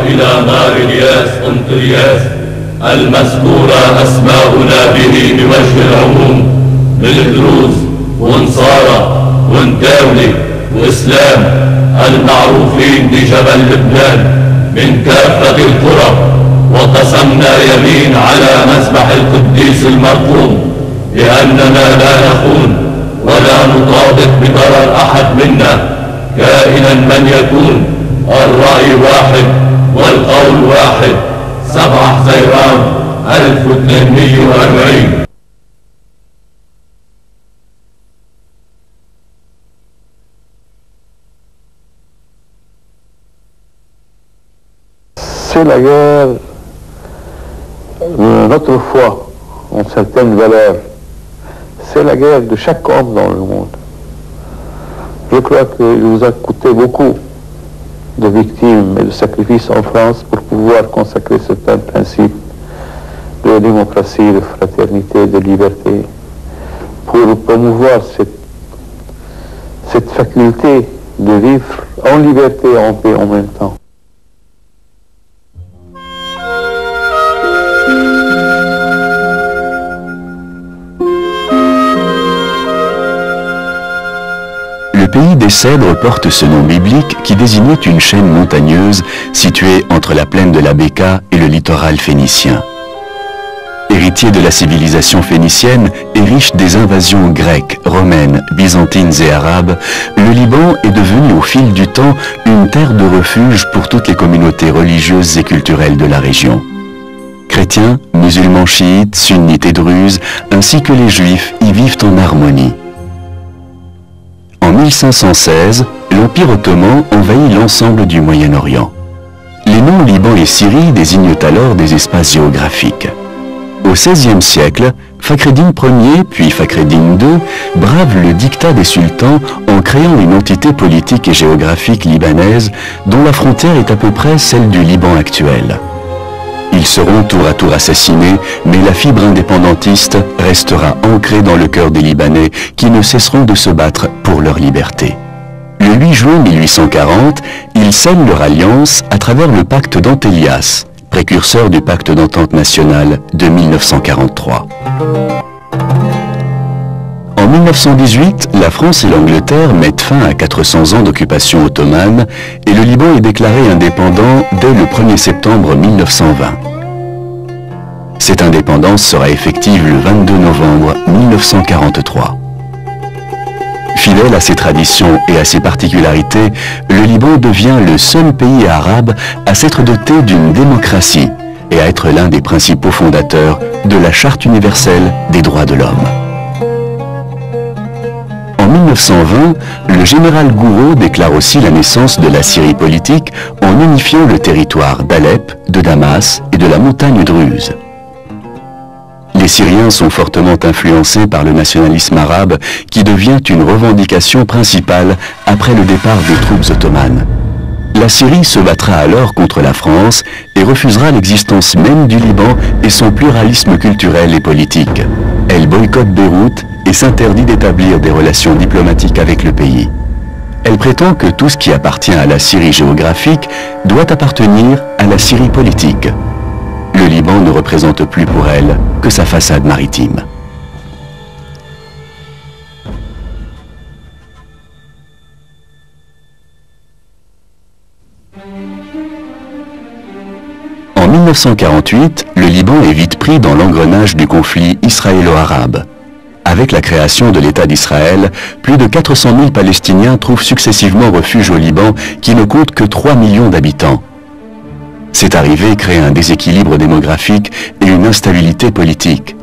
إلى نار الياس أنطرياس المذكورة أسماؤنا به بوجه العموم من دروز ونصارى ونداولي وإسلام المعروفين بجبل لبنان من كافة القرى، وقسمنا يمين على مذبح القديس المرحوم بأننا لا نخون ولا نطابق بضرر أحد منا كائنا من يكون، الرأي واحد والقول واحد. 7 حزيران 1840. C'est la guerre de notre foi en certaines valeurs. C'est la guerre de chaque homme dans le monde. Je crois qu'il vous a coûté beaucoup de victimes et de sacrifices en France pour pouvoir consacrer certains principes de démocratie, de fraternité, de liberté, pour promouvoir cette faculté de vivre en liberté et en paix en même temps. Le pays des Cèdres porte ce nom biblique qui désignait une chaîne montagneuse située entre la plaine de la Béka et le littoral phénicien. Héritier de la civilisation phénicienne et riche des invasions grecques, romaines, byzantines et arabes, le Liban est devenu au fil du temps une terre de refuge pour toutes les communautés religieuses et culturelles de la région. Chrétiens, musulmans chiites, sunnites et druzes, ainsi que les juifs y vivent en harmonie. En 1516, l'Empire ottoman envahit l'ensemble du Moyen-Orient. Les noms Liban et Syrie désignent alors des espaces géographiques. Au XVIe siècle, Fakhreddin Ier puis Fakhreddin II bravent le diktat des sultans en créant une entité politique et géographique libanaise dont la frontière est à peu près celle du Liban actuel. Ils seront tour à tour assassinés, mais la fibre indépendantiste restera ancrée dans le cœur des Libanais qui ne cesseront de se battre pour leur liberté. Le 8 juin 1840, ils scellent leur alliance à travers le pacte d'Antélias, précurseur du pacte d'entente nationale de 1943. En 1918, la France et l'Angleterre mettent fin à 400 ans d'occupation ottomane et le Liban est déclaré indépendant dès le 1er septembre 1920. Cette indépendance sera effective le 22 novembre 1943. Fidèle à ses traditions et à ses particularités, le Liban devient le seul pays arabe à s'être doté d'une démocratie et à être l'un des principaux fondateurs de la Charte universelle des droits de l'homme. En 1920, le général Gouraud déclare aussi la naissance de la Syrie politique en unifiant le territoire d'Alep, de Damas et de la montagne druze. Les Syriens sont fortement influencés par le nationalisme arabe qui devient une revendication principale après le départ des troupes ottomanes. La Syrie se battra alors contre la France et refusera l'existence même du Liban et son pluralisme culturel et politique. Elle boycotte Beyrouth et s'interdit d'établir des relations diplomatiques avec le pays. Elle prétend que tout ce qui appartient à la Syrie géographique doit appartenir à la Syrie politique. Le Liban ne représente plus pour elle que sa façade maritime. En 1948, le Liban est vite pris dans l'engrenage du conflit israélo-arabe. Avec la création de l'État d'Israël, plus de 400 000 Palestiniens trouvent successivement refuge au Liban qui ne compte que 3 millions d'habitants. Cette arrivée crée un déséquilibre démographique et une instabilité politique.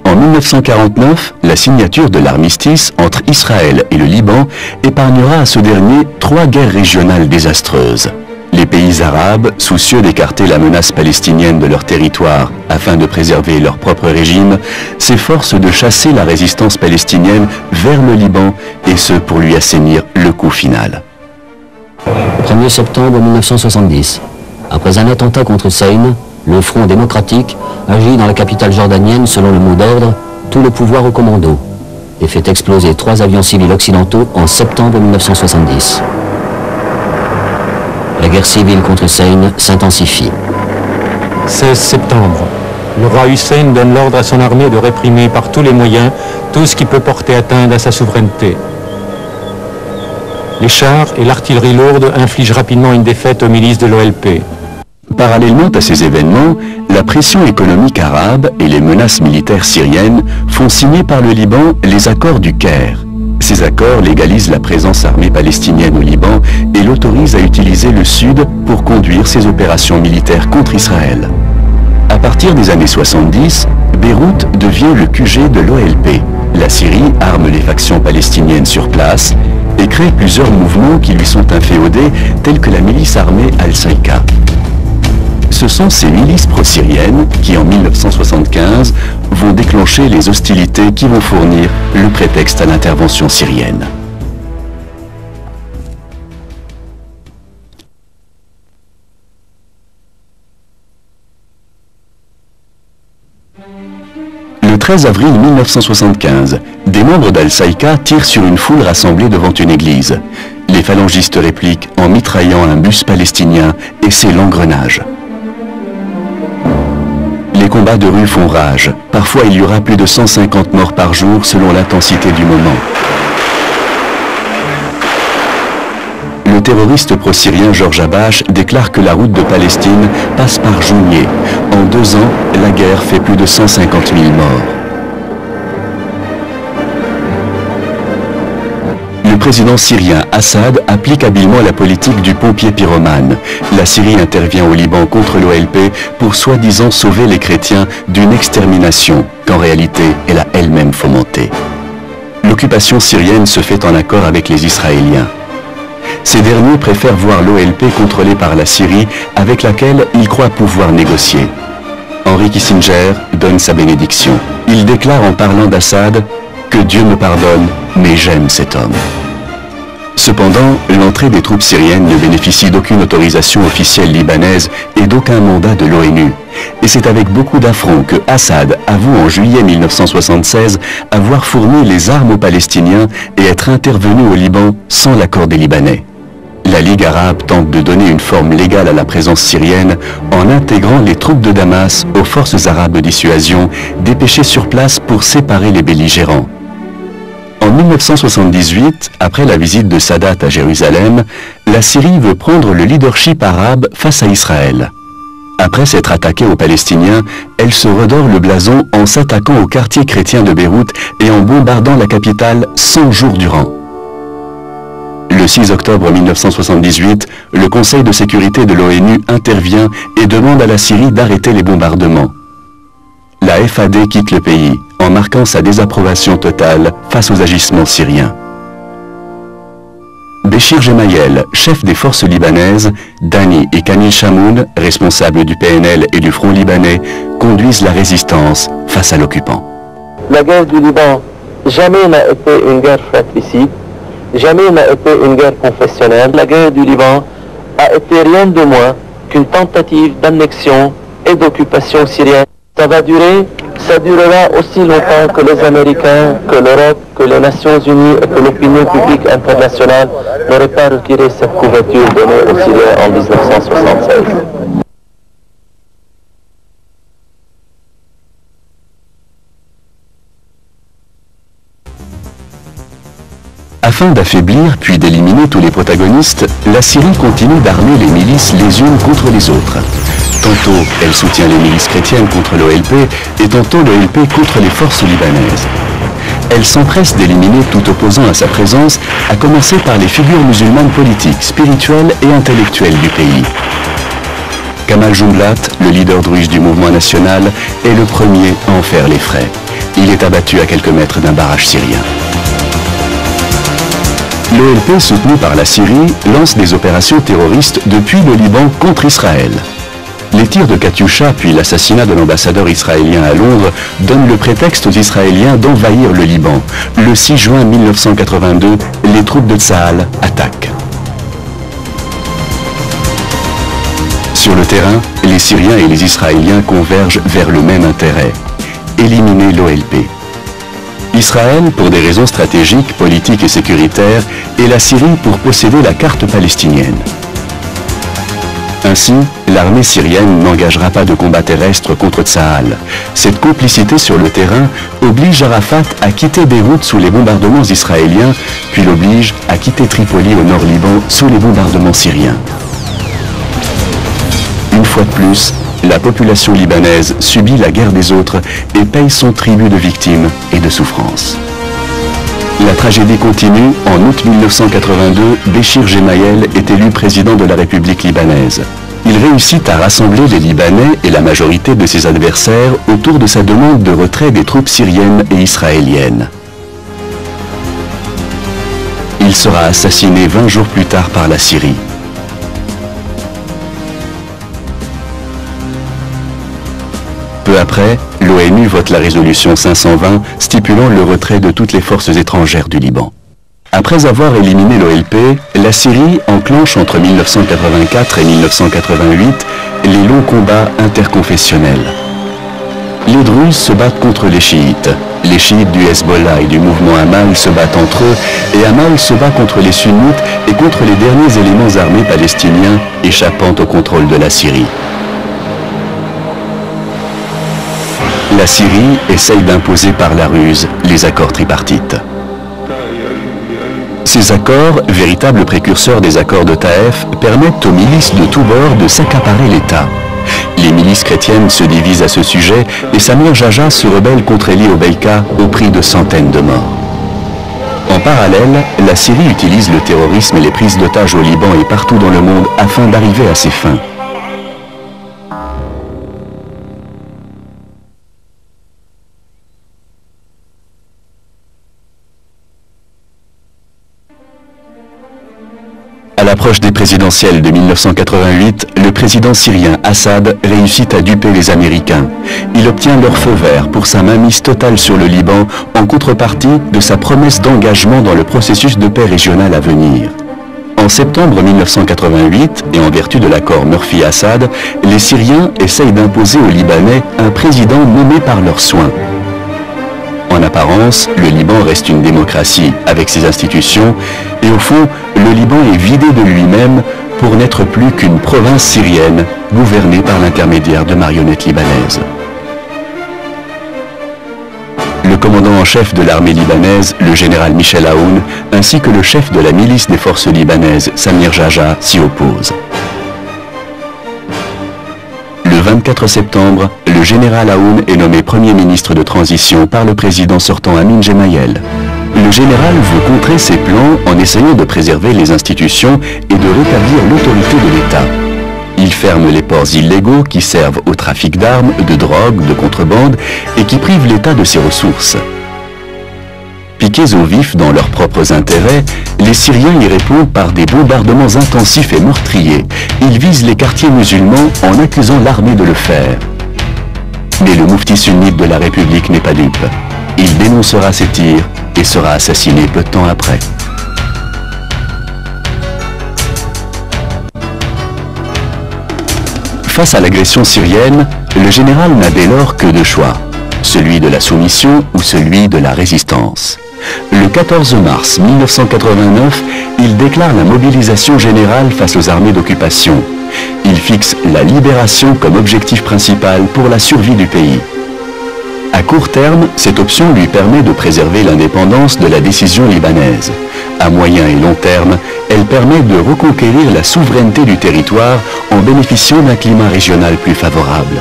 En 1949, la signature de l'armistice entre Israël et le Liban épargnera à ce dernier 3 guerres régionales désastreuses. Les pays arabes, soucieux d'écarter la menace palestinienne de leur territoire afin de préserver leur propre régime, s'efforcent de chasser la résistance palestinienne vers le Liban, et ce pour lui assainir le coup final. Le 1er septembre 1970, après un attentat contre Saïn, le Front démocratique agit dans la capitale jordanienne selon le mot d'ordre « tout le pouvoir au commando » et fait exploser 3 avions civils occidentaux en septembre 1970. La guerre civile contre Hussein s'intensifie. 16 septembre. Le roi Hussein donne l'ordre à son armée de réprimer par tous les moyens tout ce qui peut porter atteinte à sa souveraineté. Les chars et l'artillerie lourde infligent rapidement une défaite aux milices de l'OLP. Parallèlement à ces événements, la pression économique arabe et les menaces militaires syriennes font signer par le Liban les accords du Caire. Ces accords légalisent la présence armée palestinienne au Liban et l'autorisent à utiliser le Sud pour conduire ses opérations militaires contre Israël. À partir des années 70, Beyrouth devient le QG de l'OLP. La Syrie arme les factions palestiniennes sur place et crée plusieurs mouvements qui lui sont inféodés, tels que la milice armée Al-Saïka. Ce sont ces milices pro-syriennes qui, en 1975, vont déclencher les hostilités qui vont fournir le prétexte à l'intervention syrienne. Le 13 avril 1975, des membres d'Al-Saïka tirent sur une foule rassemblée devant une église. Les phalangistes répliquent en mitraillant un bus palestinien et c'est l'engrenage. Les combats de rue font rage. Parfois, il y aura plus de 150 morts par jour selon l'intensité du moment. Le terroriste pro-syrien Georges Habash déclare que la route de Palestine passe par Jounieh. En 2 ans, la guerre fait plus de 150 000 morts. Le président syrien Assad applique habilement la politique du pompier pyromane. La Syrie intervient au Liban contre l'OLP pour soi-disant sauver les chrétiens d'une extermination qu'en réalité elle a elle-même fomentée. L'occupation syrienne se fait en accord avec les Israéliens. Ces derniers préfèrent voir l'OLP contrôlée par la Syrie avec laquelle ils croient pouvoir négocier. Henry Kissinger donne sa bénédiction. Il déclare en parlant d'Assad que Dieu me pardonne, mais j'aime cet homme. Cependant, l'entrée des troupes syriennes ne bénéficie d'aucune autorisation officielle libanaise et d'aucun mandat de l'ONU. Et c'est avec beaucoup d'affront que Assad avoue en juillet 1976 avoir fourni les armes aux Palestiniens et être intervenu au Liban sans l'accord des Libanais. La Ligue arabe tente de donner une forme légale à la présence syrienne en intégrant les troupes de Damas aux forces arabes de dissuasion dépêchées sur place pour séparer les belligérants. En 1978, après la visite de Sadat à Jérusalem, la Syrie veut prendre le leadership arabe face à Israël. Après s'être attaquée aux Palestiniens, elle se redore le blason en s'attaquant aux quartiers chrétiens de Beyrouth et en bombardant la capitale 100 jours durant. Le 6 octobre 1978, le Conseil de sécurité de l'ONU intervient et demande à la Syrie d'arrêter les bombardements. La FAD quitte le pays en marquant sa désapprobation totale face aux agissements syriens. Béchir Gemayel, chef des forces libanaises, Dani et Kamil Chamoun, responsables du PNL et du Front libanais, conduisent la résistance face à l'occupant. La guerre du Liban jamais n'a été une guerre fratricide, jamais n'a été une guerre confessionnelle. La guerre du Liban a été rien de moins qu'une tentative d'annexion et d'occupation syrienne. Ça va durer, ça durera aussi longtemps que les Américains, que l'Europe, que les Nations Unies et que l'opinion publique internationale n'auraient pas retiré cette couverture donnée aux Syriens en 1976. Afin d'affaiblir puis d'éliminer tous les protagonistes, la Syrie continue d'armer les milices les unes contre les autres. Tantôt, elle soutient les milices chrétiennes contre l'OLP et tantôt l'OLP contre les forces libanaises. Elle s'empresse d'éliminer tout opposant à sa présence, à commencer par les figures musulmanes politiques, spirituelles et intellectuelles du pays. Kamal Jumblat, le leader druze du mouvement national, est le premier à en faire les frais. Il est abattu à quelques mètres d'un barrage syrien. L'OLP, soutenu par la Syrie, lance des opérations terroristes depuis le Liban contre Israël. Les tirs de Katyusha puis l'assassinat de l'ambassadeur israélien à Londres donnent le prétexte aux Israéliens d'envahir le Liban. Le 6 juin 1982, les troupes de Tsahal attaquent. Sur le terrain, les Syriens et les Israéliens convergent vers le même intérêt, éliminer l'OLP. Israël pour des raisons stratégiques, politiques et sécuritaires, et la Syrie pour posséder la carte palestinienne. Ainsi, l'armée syrienne n'engagera pas de combat terrestre contre Tsahal. Cette complicité sur le terrain oblige Arafat à quitter Beyrouth sous les bombardements israéliens, puis l'oblige à quitter Tripoli au nord Liban sous les bombardements syriens. Une fois de plus, la population libanaise subit la guerre des autres et paye son tribut de victimes et de souffrances. La tragédie continue. En août 1982, Béchir Gemayel est élu président de la République libanaise. Il réussit à rassembler les Libanais et la majorité de ses adversaires autour de sa demande de retrait des troupes syriennes et israéliennes. Il sera assassiné 20 jours plus tard par la Syrie. Peu après, l'ONU vote la résolution 520 stipulant le retrait de toutes les forces étrangères du Liban. Après avoir éliminé l'OLP, la Syrie enclenche entre 1984 et 1988 les longs combats interconfessionnels. Les Druzes se battent contre les chiites. Les chiites du Hezbollah et du mouvement Amal se battent entre eux et Amal se bat contre les sunnites et contre les derniers éléments armés palestiniens échappant au contrôle de la Syrie. La Syrie essaye d'imposer par la ruse les accords tripartites. Ces accords, véritables précurseurs des accords de Taïf, permettent aux milices de tous bords de s'accaparer l'État. Les milices chrétiennes se divisent à ce sujet et Samir Jaja se rebelle contre Eli Obeika au prix de centaines de morts. En parallèle, la Syrie utilise le terrorisme et les prises d'otages au Liban et partout dans le monde afin d'arriver à ses fins. À l'approche des présidentielles de 1988, le président syrien Assad réussit à duper les Américains. Il obtient leur feu vert pour sa mainmise totale sur le Liban en contrepartie de sa promesse d'engagement dans le processus de paix régional à venir. En septembre 1988, et en vertu de l'accord Murphy-Assad, les Syriens essayent d'imposer aux Libanais un président nommé par leurs soins. En apparence, le Liban reste une démocratie avec ses institutions et au fond, le Liban est vidé de lui-même pour n'être plus qu'une province syrienne gouvernée par l'intermédiaire de marionnettes libanaises. Le commandant en chef de l'armée libanaise, le général Michel Aoun, ainsi que le chef de la milice des forces libanaises, Samir Jaja, s'y opposent. Le 24 septembre, le général Aoun est nommé Premier ministre de transition par le président sortant Amin Gemayel. Le général veut contrer ses plans en essayant de préserver les institutions et de rétablir l'autorité de l'État. Il ferme les ports illégaux qui servent au trafic d'armes, de drogue, de contrebande et qui privent l'État de ses ressources. Piqués au vif dans leurs propres intérêts, les Syriens y répondent par des bombardements intensifs et meurtriers. Ils visent les quartiers musulmans en accusant l'armée de le faire. Mais le moufti sunnite de la République n'est pas dupe. Il dénoncera ces tirs et sera assassiné peu de temps après. Face à l'agression syrienne, le général n'a dès lors que deux choix, celui de la soumission ou celui de la résistance. Le 14 mars 1989, il déclare la mobilisation générale face aux armées d'occupation. Il fixe la libération comme objectif principal pour la survie du pays. À court terme, cette option lui permet de préserver l'indépendance de la décision libanaise. À moyen et long terme, elle permet de reconquérir la souveraineté du territoire en bénéficiant d'un climat régional plus favorable.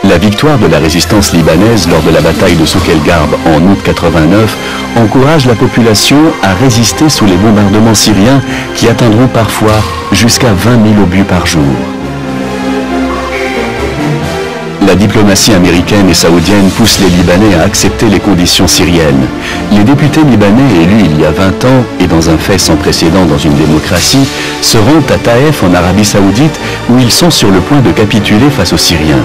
La victoire de la résistance libanaise lors de la bataille de Souk el-Garb en août 89 encourage la population à résister sous les bombardements syriens qui atteindront parfois jusqu'à 20 000 obus par jour. La diplomatie américaine et saoudienne pousse les Libanais à accepter les conditions syriennes. Les députés libanais élus il y a 20 ans et dans un fait sans précédent dans une démocratie se rendent à Taïf en Arabie Saoudite où ils sont sur le point de capituler face aux Syriens.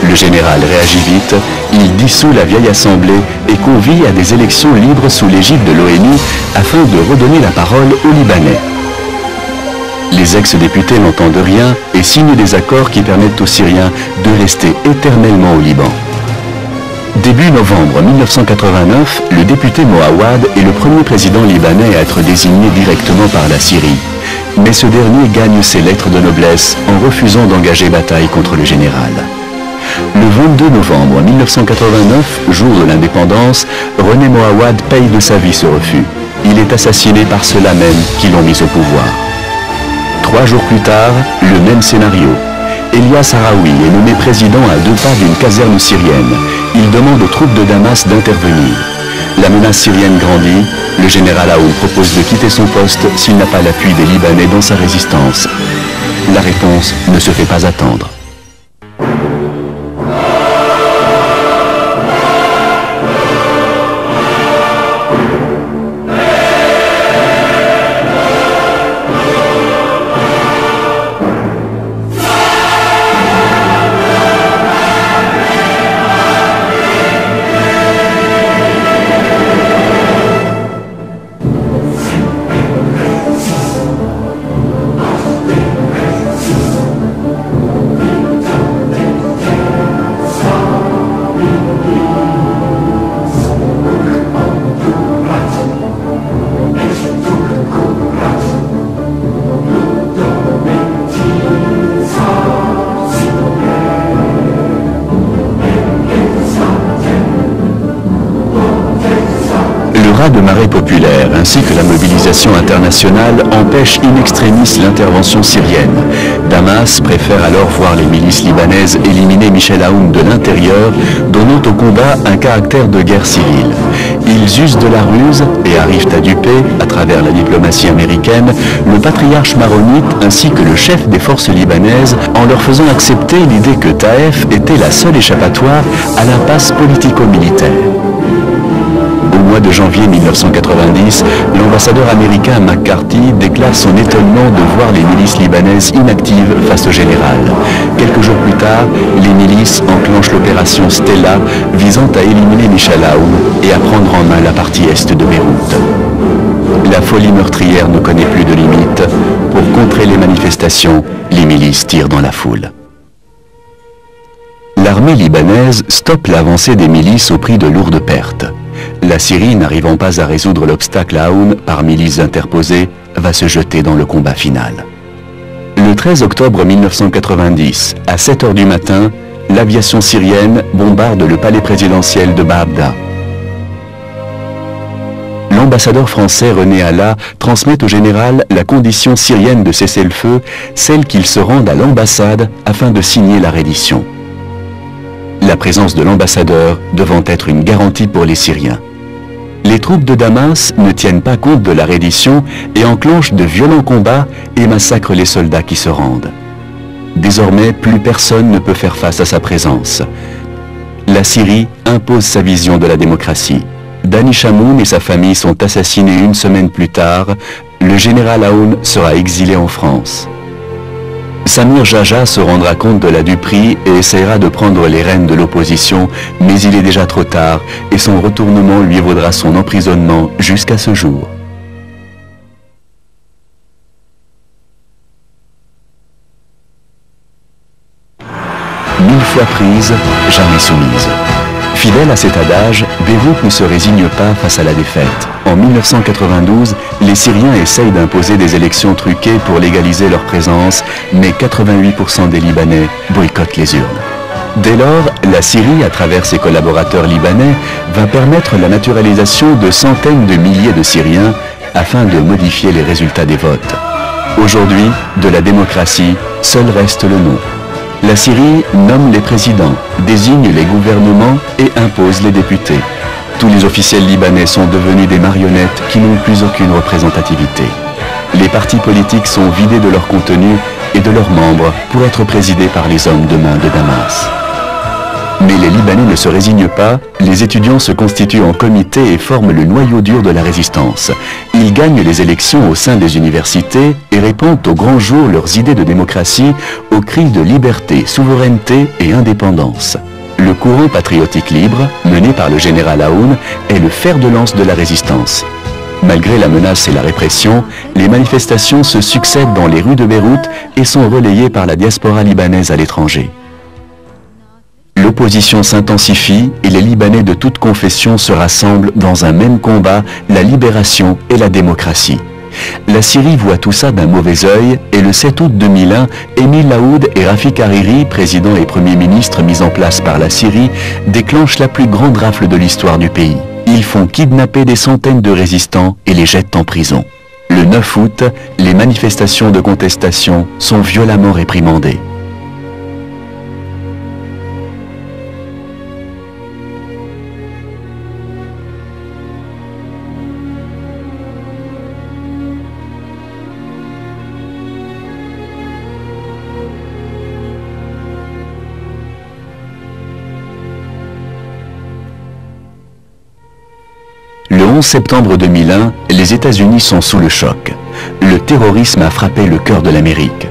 Le général réagit vite, il dissout la vieille assemblée et convie à des élections libres sous l'égide de l'ONU afin de redonner la parole aux Libanais. Les ex-députés n'entendent rien et signent des accords qui permettent aux Syriens de rester éternellement au Liban. Début novembre 1989, le député Moawad est le premier président libanais à être désigné directement par la Syrie. Mais ce dernier gagne ses lettres de noblesse en refusant d'engager bataille contre le général. Le 22 novembre 1989, jour de l'indépendance, René Moawad paye de sa vie ce refus. Il est assassiné par ceux-là même qui l'ont mis au pouvoir. 3 jours plus tard, le même scénario. Elias Haraoui est nommé président à 2 pas d'une caserne syrienne. Il demande aux troupes de Damas d'intervenir. La menace syrienne grandit. Le général Aoun propose de quitter son poste s'il n'a pas l'appui des Libanais dans sa résistance. La réponse ne se fait pas attendre. De marée populaire ainsi que la mobilisation internationale empêchent in extremis l'intervention syrienne. Damas préfère alors voir les milices libanaises éliminer Michel Aoun de l'intérieur, donnant au combat un caractère de guerre civile. Ils usent de la ruse et arrivent à duper, à travers la diplomatie américaine, le patriarche maronite ainsi que le chef des forces libanaises en leur faisant accepter l'idée que Taïf était la seule échappatoire à l'impasse politico-militaire. Au mois de janvier 1990, l'ambassadeur américain McCarthy déclare son étonnement de voir les milices libanaises inactives face au général. Quelques jours plus tard, les milices enclenchent l'opération Stella visant à éliminer Michel Aoun et à prendre en main la partie est de Beyrouth. La folie meurtrière ne connaît plus de limites. Pour contrer les manifestations, les milices tirent dans la foule. L'armée libanaise stoppe l'avancée des milices au prix de lourdes pertes. La Syrie, n'arrivant pas à résoudre l'obstacle à Aoun par milices interposées, va se jeter dans le combat final. Le 13 octobre 1990, à 7 h du matin, l'aviation syrienne bombarde le palais présidentiel de Baabda. L'ambassadeur français René Alla transmet au général la condition syrienne de cessez-le-feu, celle qu'il se rende à l'ambassade afin de signer la reddition. La présence de l'ambassadeur devant être une garantie pour les Syriens. Les troupes de Damas ne tiennent pas compte de la reddition et enclenchent de violents combats et massacrent les soldats qui se rendent. Désormais, plus personne ne peut faire face à sa présence. La Syrie impose sa vision de la démocratie. Dani Chamoun et sa famille sont assassinés 1 semaine plus tard. Le général Aoun sera exilé en France. Samir Jaja se rendra compte de la duperie et essaiera de prendre les rênes de l'opposition, mais il est déjà trop tard et son retournement lui vaudra son emprisonnement jusqu'à ce jour. Mille fois prise, jamais soumise. Fidèle à cet adage, Beyrouth ne se résigne pas face à la défaite. En 1992, les Syriens essayent d'imposer des élections truquées pour légaliser leur présence, mais 88% des Libanais boycottent les urnes. Dès lors, la Syrie, à travers ses collaborateurs libanais, va permettre la naturalisation de centaines de milliers de Syriens afin de modifier les résultats des votes. Aujourd'hui, de la démocratie, seul reste le nom. La Syrie nomme les présidents, désigne les gouvernements et impose les députés. Tous les officiels libanais sont devenus des marionnettes qui n'ont plus aucune représentativité. Les partis politiques sont vidés de leur contenu et de leurs membres pour être présidés par les hommes de main de Damas. Mais les Libanais ne se résignent pas, les étudiants se constituent en comité et forment le noyau dur de la résistance. Ils gagnent les élections au sein des universités et répandent au grand jour leurs idées de démocratie aux cris de liberté, souveraineté et indépendance. Le courant patriotique libre, mené par le général Aoun, est le fer de lance de la résistance. Malgré la menace et la répression, les manifestations se succèdent dans les rues de Beyrouth et sont relayées par la diaspora libanaise à l'étranger. L'opposition s'intensifie et les Libanais de toute confession se rassemblent dans un même combat, la libération et la démocratie. La Syrie voit tout ça d'un mauvais œil et le 7 août 2001, Émile Laoud et Rafik Hariri, président et premier ministre mis en place par la Syrie, déclenchent la plus grande rafle de l'histoire du pays. Ils font kidnapper des centaines de résistants et les jettent en prison. Le 9 août, les manifestations de contestation sont violemment réprimandées. Le 11 septembre 2001, les États-Unis sont sous le choc. Le terrorisme a frappé le cœur de l'Amérique.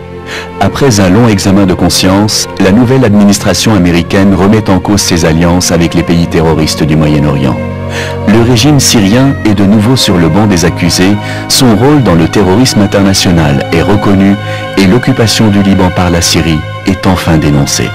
Après un long examen de conscience, la nouvelle administration américaine remet en cause ses alliances avec les pays terroristes du Moyen-Orient. Le régime syrien est de nouveau sur le banc des accusés, son rôle dans le terrorisme international est reconnu et l'occupation du Liban par la Syrie est enfin dénoncée.